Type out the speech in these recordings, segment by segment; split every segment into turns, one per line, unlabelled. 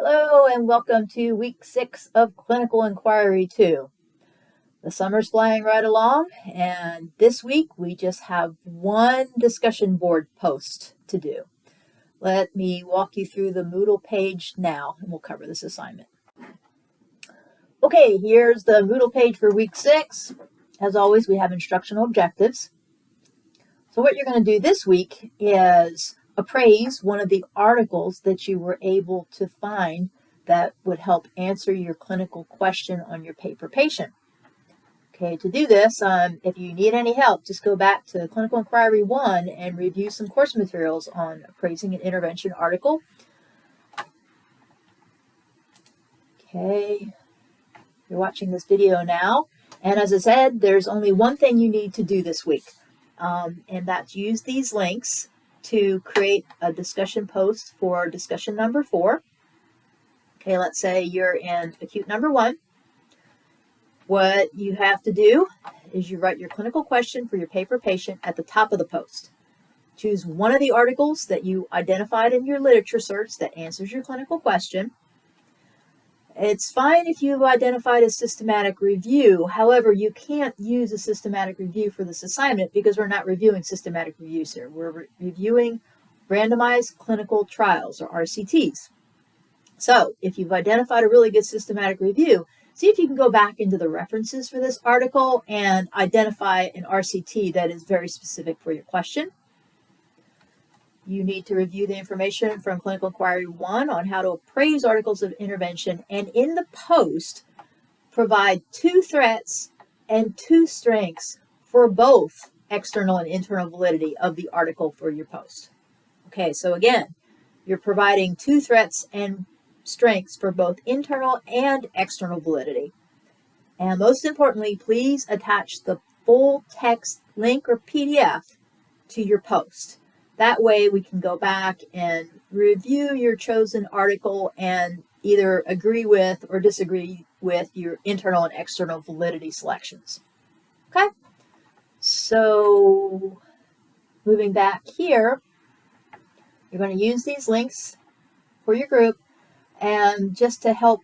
Hello and welcome to week 6 of Clinical Inquiry 2. The summer's flying right along, and this week we just have one discussion board post to do. Let me walk you through the Moodle page now, and we'll cover this assignment. Okay, here's the Moodle page for week 6. As always, we have instructional objectives. So what you're going to do this week is appraise one of the articles that you were able to find that would help answer your clinical question on your paper patient. Okay, to do this, if you need any help, just go back to Clinical Inquiry 1 and review some course materials on appraising an intervention article. Okay, you're watching this video now, and as I said, there's only one thing you need to do this week, and that's use these links to create a discussion post for discussion number 4. Okay, let's say you're in acute number 1. What you have to do is you write your clinical question for your paper patient at the top of the post. Choose one of the articles that you identified in your literature search that answers your clinical question. It's fine if you've identified a systematic review. However, you can't use a systematic review for this assignment because we're not reviewing systematic reviews here. We're reviewing randomized clinical trials, or RCTs. So if you've identified a really good systematic review, see if you can go back into the references for this article and identify an RCT that is very specific for your question. You need to review the information from Clinical Inquiry 1 on how to appraise articles of intervention, and in the post, provide 2 threats and 2 strengths for both external and internal validity of the article for your post. Okay, so again, you're providing 2 threats and strengths for both internal and external validity. And most importantly, please attach the full text link or PDF to your post. That way we can go back and review your chosen article and either agree with or disagree with your internal and external validity selections. Okay, so moving back here, you're going to use these links for your group, and just to help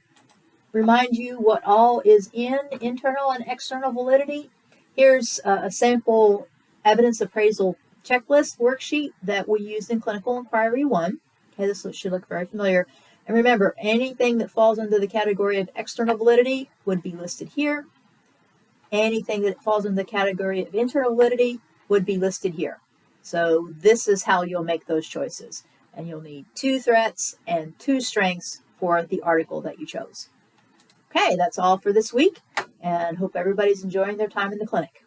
remind you what all is in internal and external validity, here's a sample evidence appraisal checklist worksheet that we used in Clinical Inquiry 1. Okay, this should look very familiar. And remember, anything that falls under the category of external validity would be listed here. Anything that falls under the category of internal validity would be listed here. So this is how you'll make those choices. And you'll need 2 threats and 2 strengths for the article that you chose. Okay, that's all for this week, and hope everybody's enjoying their time in the clinic.